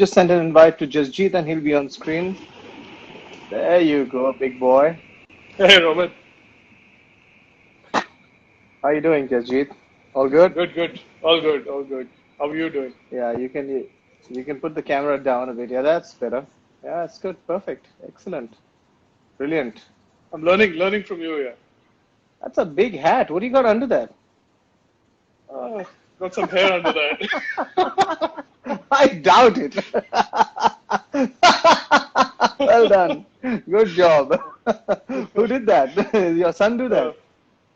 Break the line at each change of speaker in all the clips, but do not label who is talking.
just sent an invite to JASJIT and he'll be on screen. There you go, big boy.
Hey, Robert.
How you doing, JASJIT? All good?
Good, good. All good, all good. How are you doing?
Yeah, you can put the camera down a bit. Yeah, that's better. Yeah, it's good. Perfect. Excellent. Brilliant.
I'm learning from you, yeah.
That's a big hat. What do you got under that?
Uh, Got some hair under that.
I doubt it. Well done. Good job. Who did that? Your son do
Uh,
that?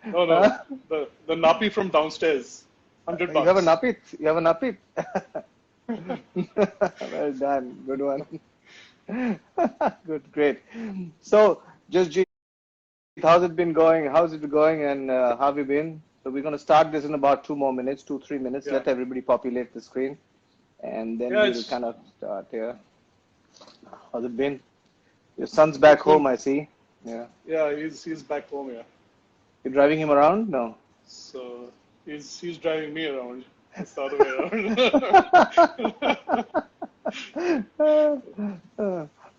no, no.
Huh?
The nappy from downstairs. 100
You have a
bucks.
nappit? You have a nappit? Well done. Good one. Good, great. So, just how's it been going? How's it going and how have you been? So we're going to start this in about 2 more minutes, 3 minutes.
Yeah.
Let everybody populate the screen and then
Yeah,
we'll kind of start here. How's it been? Your son's back
it's
home,
been,
I see. Yeah.
yeah, he's back home, yeah.
You're driving him around? No.
So he's driving me around. It's the other way around.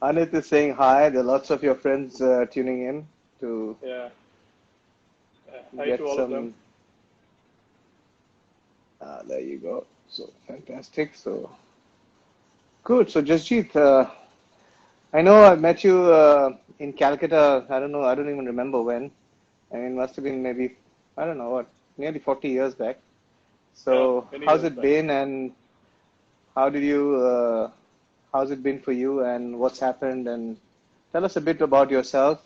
Anit is saying hi. There are lots of your friends tuning in to
Yeah. Hi
get
to all of them.
some. There you go. So fantastic. So good. So Jasjit, I know I met you in Calcutta. I don't know. I don't even remember when. I mean, it must have been maybe, I don't know what, nearly 40 years back.
Yeah,
So
many
how's
years
it
back.
been and how did you, how's it been for you and what's happened and tell us a bit about yourself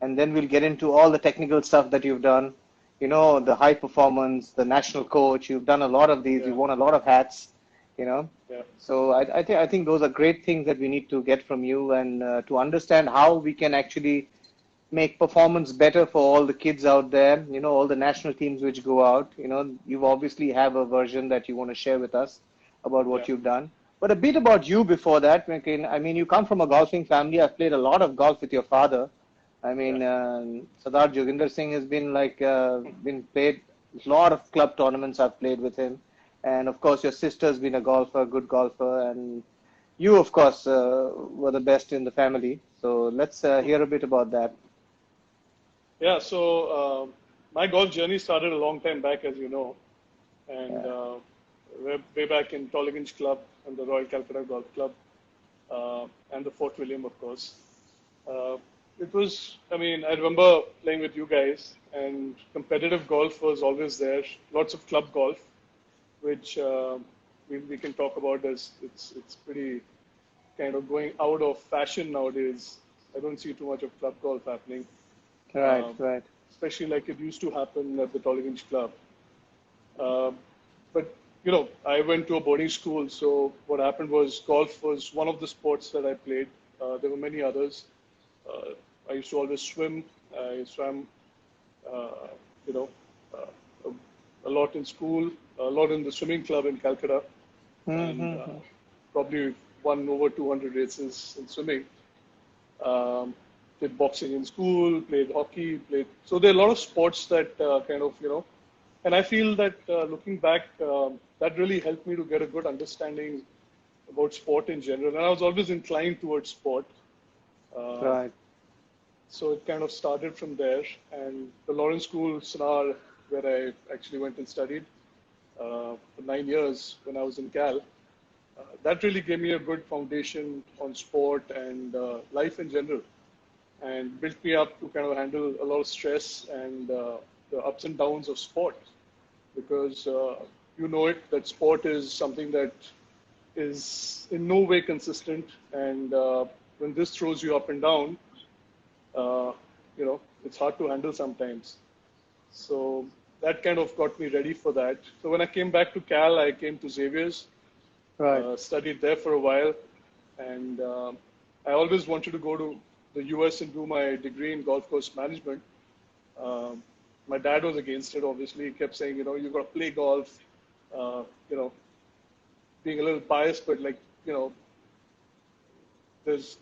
and then we'll get into all the technical stuff that you've done. You know, the high performance, the national coach, you've done a lot of these,
Yeah,
you've worn a lot of hats, you know.
yeah,
So I think those are great things that we need to get from you and to understand how we can actually make performance better for all the kids out there, you know, all the national teams which go out. You know, you obviously have a version that you want to share with us about
yeah,
what you've done. But a bit about you before that. I mean, you come from a golfing family. I've played a lot of golf with your father. I
yeah.
mean, Sardar Joginder Singh has been been played a lot of club tournaments. I've played with him, and of course, your sister's been a golfer, good golfer, and you, of course, were the best in the family. So let's hear a bit about that.
Yeah, so my golf journey started a long time back, as you know, and
Yeah.
way back in Tolliganj Club and the Royal Calcutta Golf Club and the Fort William, of course. Uh, it was, I mean, I remember playing with you guys, and competitive golf was always there. Lots of club golf, which we can talk about as it's pretty kind of going out of fashion nowadays. I don't see too much of club golf happening,
Right,
uh,
right.
especially like it used to happen at the Tolliganj Club. Uh, but you know, I went to a boarding school, so what happened was golf was one of the sports that I played. There were many others. Uh, I used to always swim. I swam, uh, you know, a lot in school, a lot in the swimming club in Calcutta, and
Mm-hmm.
probably won over 200 races in swimming. Did boxing in school, played hockey, played. So there are a lot of sports that kind of, you know, and I feel that looking back, that really helped me to get a good understanding about sport in general. And I was always inclined towards sport. Uh,
Right.
so it kind of started from there. And the Lawrence School, Sinar, where I actually went and studied for 9 years when I was in Cal, that really gave me a good foundation on sport and life in general, and built me up to kind of handle a lot of stress and the ups and downs of sport. Because you know it that sport is something that is in no way consistent, and when this throws you up and down, uh, you know it's hard to handle sometimes. So that kind of got me ready for that. So when I came back to Cal, I came to Xavier's,
Right.
studied there for a while, and I always wanted to go to the US and do my degree in golf course management. Um, my dad was against it, obviously. He kept saying, you know, you've got to play golf, you know, being a little biased, but like, you know,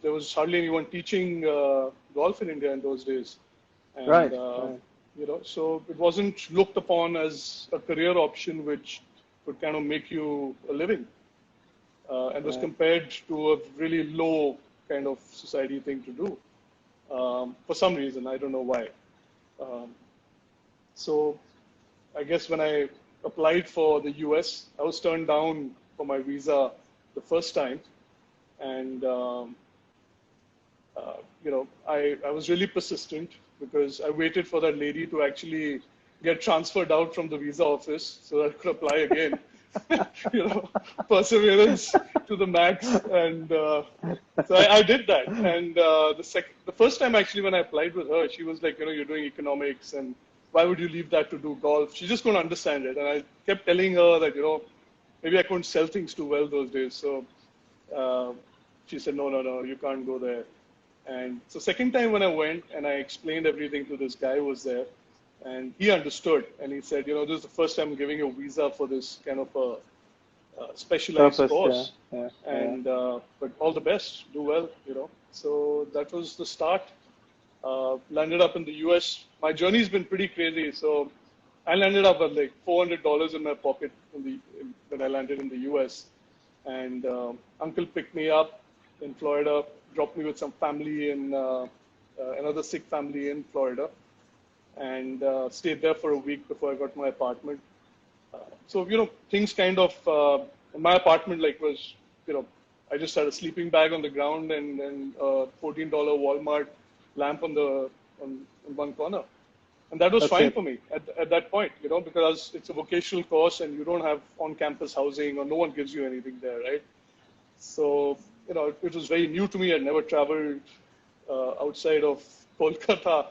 there was hardly anyone teaching golf in India in those days. And,
Right. Right.
you know, so it wasn't looked upon as a career option which could kind of make you a living. and was compared to a really low kind of society thing to do. For some reason, I don't know why. Um, so I guess when I applied for the US, I was turned down for my visa the first time. And, I was really persistent because I waited for that lady to actually get transferred out from the visa office so that I could apply again. Perseverance to the max. And so I did that. And the first time actually when I applied with her, she was like, you're doing economics and why would you leave that to do golf? She just couldn't understand it. And I kept telling her that, maybe I couldn't sell things too well those days. So she said, no, you can't go there. And so second time when I went and I explained everything to this guy who was there, and he understood, and he said, this is the first time I'm giving you a visa for this kind of a specialized course.
Yeah.
And but all the best, do well, So that was the start. Landed up in the US. My journey's been pretty crazy. So I landed up with like $400 in my pocket when I landed in the US. And uncle picked me up in Florida, dropped me with some family in another Sikh family in Florida, and stayed there for a week before I got my apartment. So things kind of my apartment was I just had a sleeping bag on the ground and a $14 Walmart lamp on one corner, and that was fine for me at that point, because it's a vocational course and you don't have on-campus housing or no one gives you anything there, right? So it was very new to me. I'd never traveled outside of Kolkata,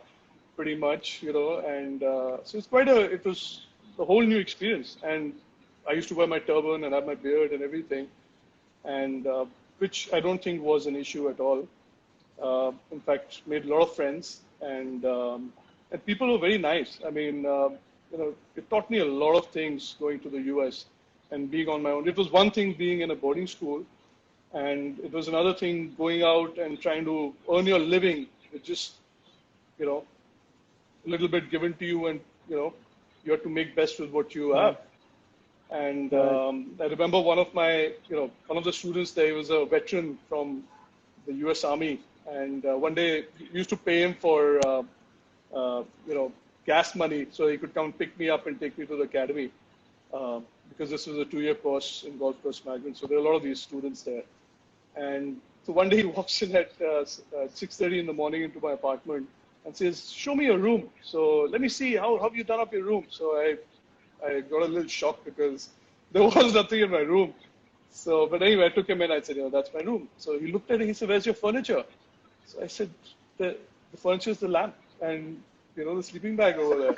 pretty much, and so it was a whole new experience. And I used to wear my turban and have my beard and everything, and which I don't think was an issue at all. In fact, made a lot of friends, and people were very nice. I mean, it taught me a lot of things going to the US and being on my own. It was one thing being in a boarding school, and it was another thing going out and trying to earn your living with just, a little bit given to you, and you have to make best with what you have. And I remember one of the students there, he was a veteran from the US Army, and one day we used to pay him for gas money so he could come pick me up and take me to the academy, because this was a 2-year course in golf course management. So there are a lot of these students there. And so one day he walks in at 6:30 in the morning into my apartment and says, "Show me your room. So let me see, how have you done up your room?" So I got a little shocked because there was nothing in my room. So, but anyway, I took him in. I said, "That's my room." So he looked at it. He said, "Where's your furniture?" So I said, "The furniture is the lamp and the sleeping bag over there."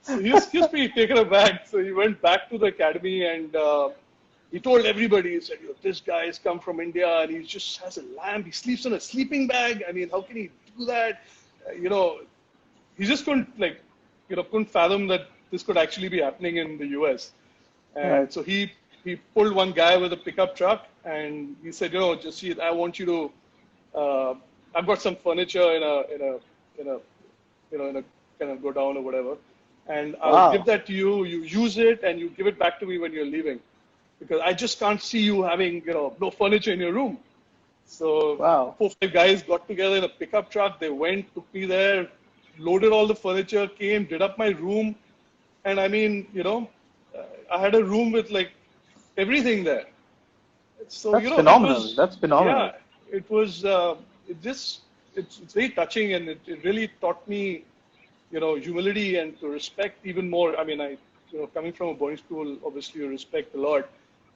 So he was pretty taken aback. So he went back to the academy and he told everybody. He said, "This guy has come from India and he just has a lamp. He sleeps in a sleeping bag. I mean, how can he do that?" He just couldn't fathom that this could actually be happening in the US. And so he pulled one guy with a pickup truck and he said, "Jasjit, I want you to, I've got some furniture in a kind of go down or whatever. And I'll give that to you. You use it and you give it back to me when you're leaving, because I just can't see you having, no furniture in your room." So 4-5 guys got together in a pickup truck. They went, took me there, loaded all the furniture, came, did up my room. And I mean, I had a room with everything there. So,
that's phenomenal. That's phenomenal.
Yeah, it was, it's very touching, and it really taught me, humility and to respect even more. I mean, coming from a boarding school, obviously you respect a lot,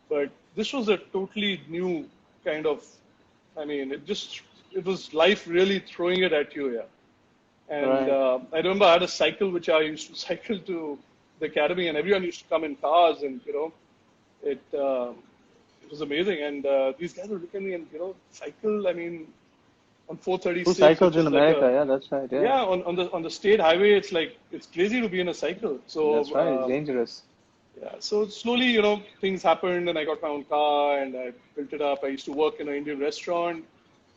but this was a totally new kind of, it was life really throwing it at you, yeah. And I remember I had a cycle which I used to cycle to the academy, and everyone used to come in cars, and it was amazing. And these guys would look at me and cycle. I mean, on 436.
Who cycles in America? Yeah, that's right. Yeah.
Yeah, on the state highway, it's crazy to be in a cycle. So
that's right. It's dangerous.
Yeah. So slowly, things happened, and I got my own car, and I built it up. I used to work in an Indian restaurant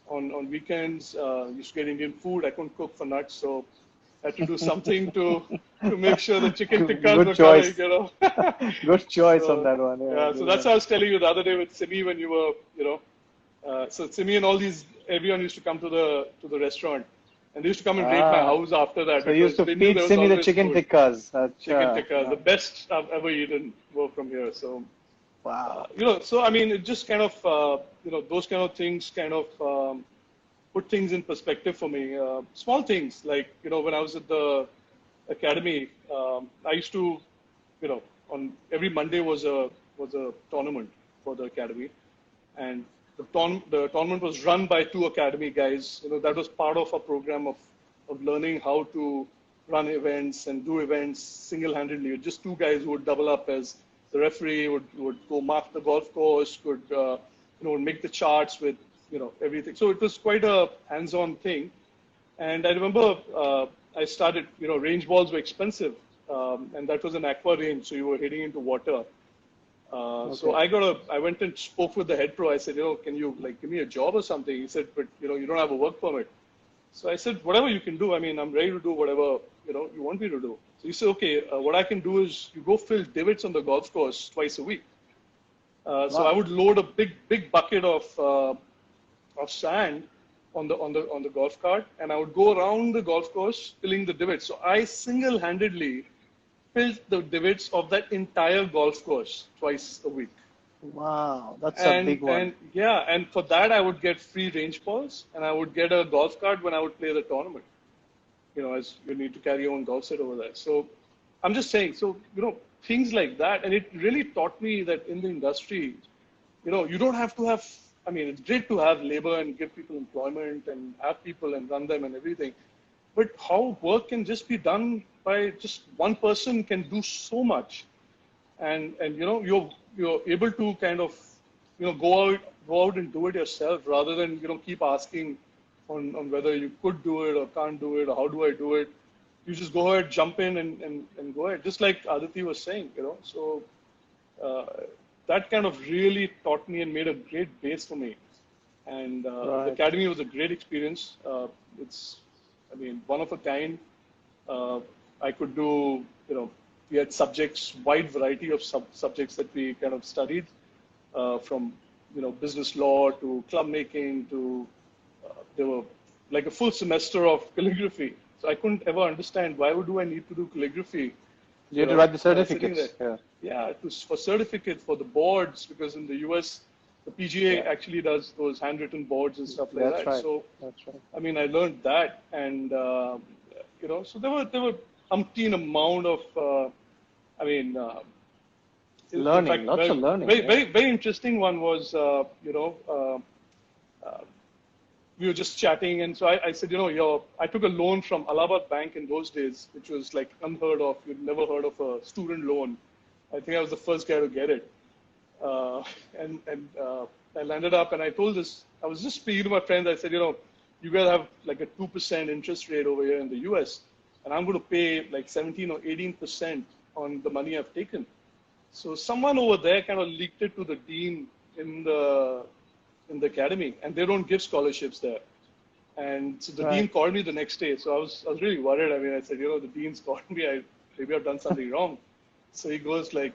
on weekends. Used to get Indian food. I couldn't cook for nuts, so I had to do something to to make sure the chicken tikkas
Good
were
choice.
coming.
Good choice on
So,
that one.
yeah, so that's what I was telling you the other day with Simi when you were. So Simi and everyone used to come to the restaurant, and they used to come and raid my
Ah,
house after that
so you used
because
to
they knew
feed
there was
Simi the
always
chicken
food.
tikkas.
Chicken
Acha,
tikka, the best I've ever eaten were from here. So,
wow.
so I mean, it just kind of, those kind of things kind of put things in perspective for me. Small things like, when I was at the academy, I used to, on every Monday was a tournament for the academy, and the tournament was run by two academy guys. That was part of a program of learning how to run events and do events single-handedly. Just two guys who would double up as the referee, would go mark the golf course, would make the charts with everything. So it was quite a hands-on thing. And I remember I started, range balls were expensive, and that was an aqua range, so you were hitting into water. So
Okay.
I went and spoke with the head pro. I said, can you give me a job or something? He said, but you don't have a work permit. So I said, whatever you can do. I mean, I'm ready to do whatever you want me to do. So he said, okay, what I can do is you go fill divots on the golf course twice a week. So I
Wow.
would load a big bucket of sand on the golf cart, and I would go around the golf course filling the divots. So I single-handedly filled the divots of that entire golf course twice a week.
Wow. That's a
And
big one.
and yeah, and for that I would get free range balls, and I would get a golf cart when I would play the tournament. As you need to carry your own golf set over there. So I'm just saying, so things like that, and it really taught me that in the industry, you don't have to have. I mean, it's great to have labor and give people employment and have people and run them and everything, but how work can just be done by just one person can do so much, and you're able to kind of go out and do it yourself rather than keep asking on whether you could do it or can't do it or how do I do it. You just go ahead, jump in and go ahead, just like Aditi was saying. So uh, that kind of really taught me and made a great base for me. And the
Right.
academy was a great experience. It's, I mean, one of a kind. Uh, I could do, we had subjects, wide variety of subjects that we kind of studied, from, business law to club making to, there were like a full semester of calligraphy. So I couldn't ever understand do I need to do calligraphy,
You had to write the
sitting there.
certificates. Yeah.
Yeah, it was for certificates for the boards because in the US, the PGA
Yeah.
actually does those handwritten boards and stuff like
That's
that.
right.
So
That's right.
I mean, I learned that, and so there were umpteen amount of, I mean, in
Learning.
fact,
Lots of
very
learning.
very
Yeah.
very, very interesting one was, we were just chatting, and so I said, I took a loan from Allahabad Bank in those days, which was like unheard of. You'd never heard of a student loan. I think I was the first guy to get it, and I landed up, and I told this. I was just speaking to my friends. I said, you guys have like a 2% interest rate over here in the U.S., and I'm going to pay like 17 or 18% on the money I've taken. So someone over there kind of leaked it to the dean in the academy, and they don't give scholarships there. And so the dean
Right.
called me the next day. So I was really worried. I mean, I said, the dean's called me. Maybe I've done something wrong. So he goes like,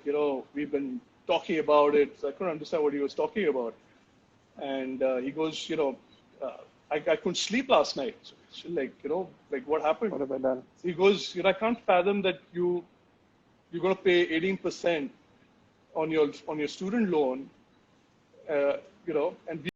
we've been talking about it. So I couldn't understand what he was talking about. And he goes, I couldn't sleep last night. So like, like what happened?
What have I done?
So he goes, I can't fathom that you're going to pay 18% on your student loan, and